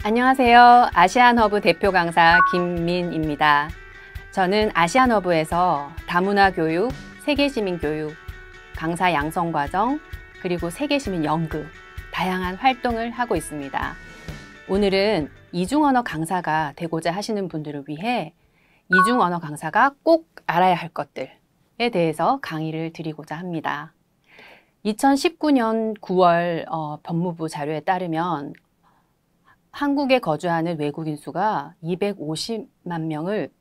안녕하세요. 아시안허브 대표 강사 김민입니다. 저는 아시안허브에서 다문화 교육, 세계시민 교육, 강사 양성 과정, 그리고 세계시민 연극 다양한 활동을 하고 있습니다. 오늘은 이중언어 강사가 되고자 하시는 분들을 위해 이중언어 강사가 꼭 알아야 할 것들에 대해서 강의를 드리고자 합니다. 2019년 9월 법무부 자료에 따르면 한국에 거주하는 외국인 수가 250만 명을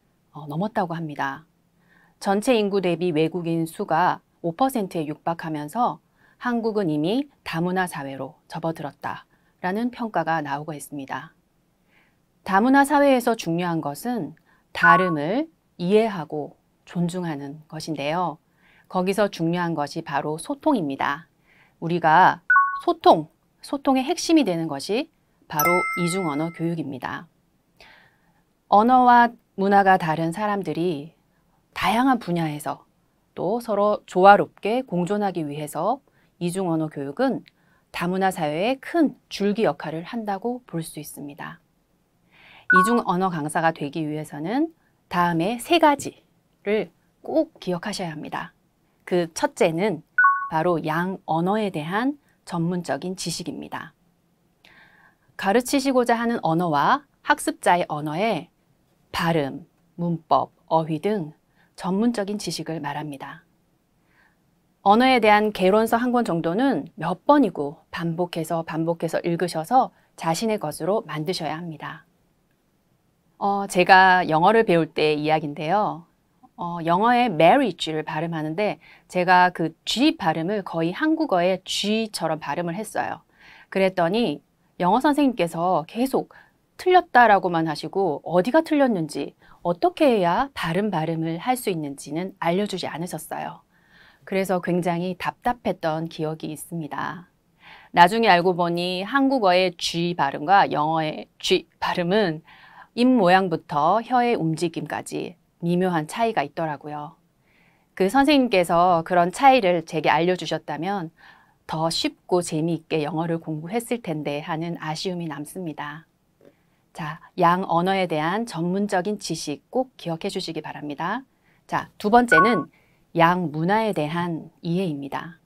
넘었다고 합니다. 전체 인구 대비 외국인 수가 5%에 육박하면서 한국은 이미 다문화 사회로 접어들었다라는 평가가 나오고 있습니다. 다문화 사회에서 중요한 것은 다름을 이해하고 존중하는 것인데요. 거기서 중요한 것이 바로 소통입니다. 우리가 소통의 핵심이 되는 것이 바로 이중언어 교육입니다. 언어와 문화가 다른 사람들이 다양한 분야에서 또 서로 조화롭게 공존하기 위해서 이중언어 교육은 다문화 사회에 큰 줄기 역할을 한다고 볼 수 있습니다. 이중언어 강사가 되기 위해서는 다음에 3가지를 꼭 기억하셔야 합니다. 그 첫째는 바로 양언어에 대한 전문적인 지식입니다. 가르치시고자 하는 언어와 학습자의 언어의 발음, 문법, 어휘 등 전문적인 지식을 말합니다. 언어에 대한 개론서 한 권 정도는 몇 번이고 반복해서 읽으셔서 자신의 것으로 만드셔야 합니다. 제가 영어를 배울 때 이야기인데요. 영어의 marriage를 발음하는데 제가 그 G 발음을 거의 한국어의 G처럼 발음을 했어요. 그랬더니 영어 선생님께서 계속 틀렸다라고만 하시고 어디가 틀렸는지 어떻게 해야 발음을 할 수 있는지는 알려주지 않으셨어요. 그래서 굉장히 답답했던 기억이 있습니다. 나중에 알고 보니 한국어의 G 발음과 영어의 G 발음은 입 모양부터 혀의 움직임까지 미묘한 차이가 있더라고요. 그 선생님께서 그런 차이를 제게 알려주셨다면 더 쉽고 재미있게 영어를 공부했을 텐데 하는 아쉬움이 남습니다. 자, 양 언어에 대한 전문적인 지식 꼭 기억해 주시기 바랍니다. 자, 두 번째는 양 문화에 대한 이해입니다.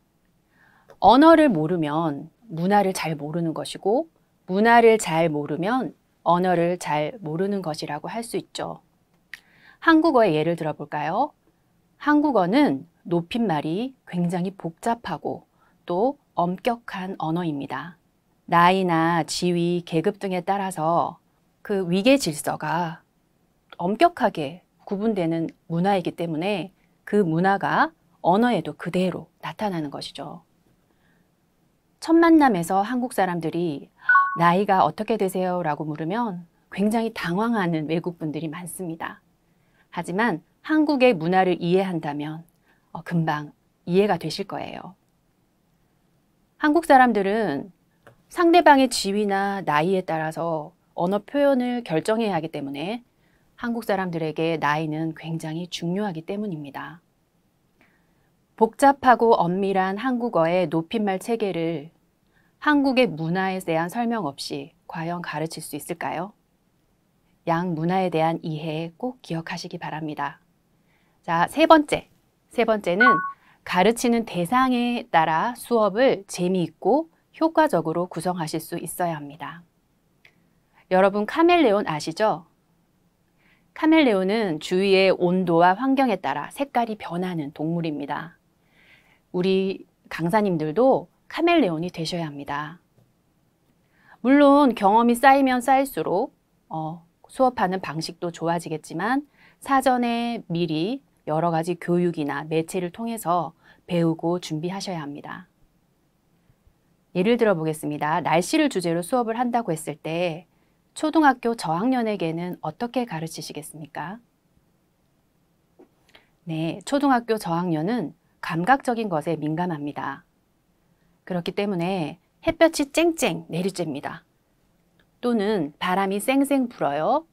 언어를 모르면 문화를 잘 모르는 것이고 문화를 잘 모르면 언어를 잘 모르는 것이라고 할 수 있죠. 한국어의 예를 들어볼까요? 한국어는 높임말이 굉장히 복잡하고 또 엄격한 언어입니다. 나이나 지위, 계급 등에 따라서 그 위계 질서가 엄격하게 구분되는 문화이기 때문에 그 문화가 언어에도 그대로 나타나는 것이죠. 첫 만남에서 한국 사람들이 나이가 어떻게 되세요? 라고 물으면 굉장히 당황하는 외국분들이 많습니다. 하지만 한국의 문화를 이해한다면 금방 이해가 되실 거예요. 한국 사람들은 상대방의 지위나 나이에 따라서 언어 표현을 결정해야 하기 때문에 한국 사람들에게 나이는 굉장히 중요하기 때문입니다. 복잡하고 엄밀한 한국어의 높임말 체계를 한국의 문화에 대한 설명 없이 과연 가르칠 수 있을까요? 양 문화에 대한 이해 꼭 기억하시기 바랍니다. 자, 세 번째는 가르치는 대상에 따라 수업을 재미있고 효과적으로 구성하실 수 있어야 합니다. 여러분 카멜레온 아시죠? 카멜레온은 주위의 온도와 환경에 따라 색깔이 변하는 동물입니다. 우리 강사님들도 카멜레온이 되셔야 합니다. 물론 경험이 쌓이면 쌓일수록 수업하는 방식도 좋아지겠지만 사전에 미리 여러 가지 교육이나 매체를 통해서 배우고 준비하셔야 합니다. 예를 들어 보겠습니다. 날씨를 주제로 수업을 한다고 했을 때 초등학교 저학년에게는 어떻게 가르치시겠습니까? 네, 초등학교 저학년은 감각적인 것에 민감합니다. 그렇기 때문에 햇볕이 쨍쨍 내리쬐입니다. 또는 바람이 쌩쌩 불어요.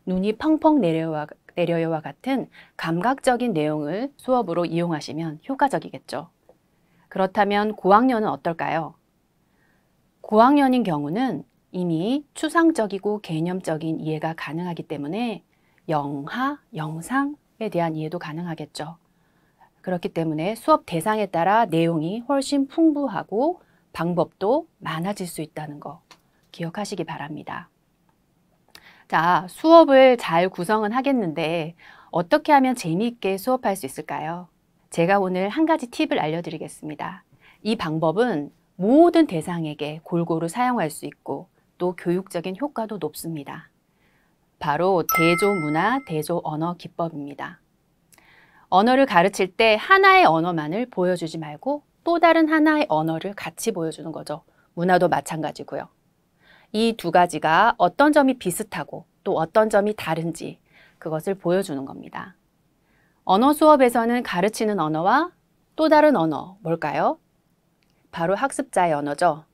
눈이 펑펑 내려요와 같은 감각적인 내용을 수업으로 이용하시면 효과적이겠죠. 그렇다면 고학년은 어떨까요? 고학년인 경우는 이미 추상적이고 개념적인 이해가 가능하기 때문에 영하, 영상에 대한 이해도 가능하겠죠. 그렇기 때문에 수업 대상에 따라 내용이 훨씬 풍부하고 방법도 많아질 수 있다는 거 기억하시기 바랍니다. 자, 수업을 잘 구성은 하겠는데 어떻게 하면 재미있게 수업할 수 있을까요? 제가 오늘 한 가지 팁을 알려드리겠습니다. 이 방법은 모든 대상에게 골고루 사용할 수 있고 또 교육적인 효과도 높습니다. 바로 대조문화, 대조언어 기법입니다. 언어를 가르칠 때 하나의 언어만을 보여주지 말고 또 다른 하나의 언어를 같이 보여주는 거죠. 문화도 마찬가지고요. 이 두 가지가 어떤 점이 비슷하고 또 어떤 점이 다른지 그것을 보여주는 겁니다. 언어 수업에서는 가르치는 언어와 또 다른 언어, 뭘까요? 바로 학습자의 언어죠.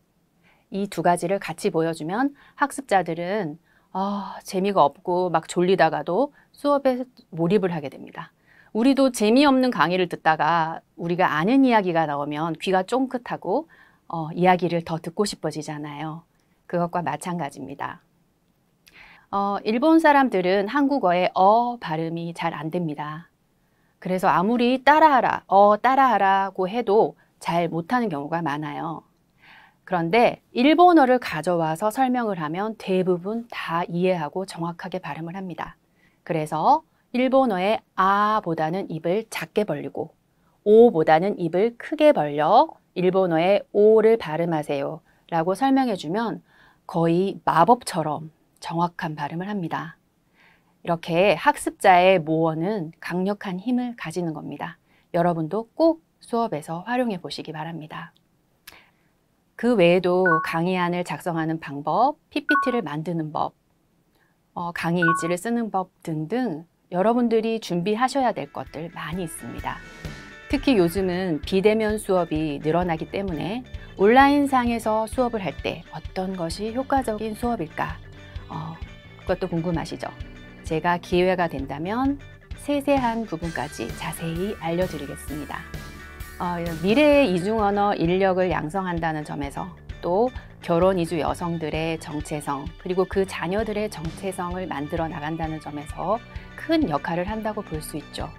이 두 가지를 같이 보여주면 학습자들은 재미가 없고 막 졸리다가도 수업에 몰입을 하게 됩니다. 우리도 재미없는 강의를 듣다가 우리가 아는 이야기가 나오면 귀가 쫑긋하고 이야기를 더 듣고 싶어지잖아요. 그것과 마찬가지입니다. 일본 사람들은 한국어의 발음이 잘 안 됩니다. 그래서 아무리 따라하라고 해도 잘 못하는 경우가 많아요. 그런데 일본어를 가져와서 설명을 하면 대부분 다 이해하고 정확하게 발음을 합니다. 그래서 일본어의 아보다는 입을 작게 벌리고 오보다는 입을 크게 벌려 일본어의 오를 발음하세요 라고 설명해주면 거의 마법처럼 정확한 발음을 합니다. 이렇게 학습자의 모어는 강력한 힘을 가지는 겁니다. 여러분도 꼭 수업에서 활용해 보시기 바랍니다. 그 외에도 강의안을 작성하는 방법, PPT를 만드는 법, 강의 일지를 쓰는 법 등등 여러분들이 준비하셔야 될 것들 많이 있습니다. 특히 요즘은 비대면 수업이 늘어나기 때문에 온라인상에서 수업을 할 때 어떤 것이 효과적인 수업일까? 그것도 궁금하시죠? 제가 기회가 된다면 세세한 부분까지 자세히 알려드리겠습니다. 미래의 이중언어 인력을 양성한다는 점에서 또 결혼 이주 여성들의 정체성 그리고 그 자녀들의 정체성을 만들어 나간다는 점에서 큰 역할을 한다고 볼 수 있죠.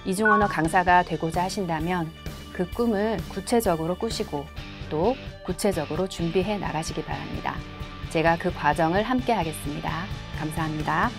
이중언어 강사가 되고자 하신다면 그 꿈을 구체적으로 꾸시고 또 구체적으로 준비해 나가시기 바랍니다. 제가 그 과정을 함께 하겠습니다. 감사합니다.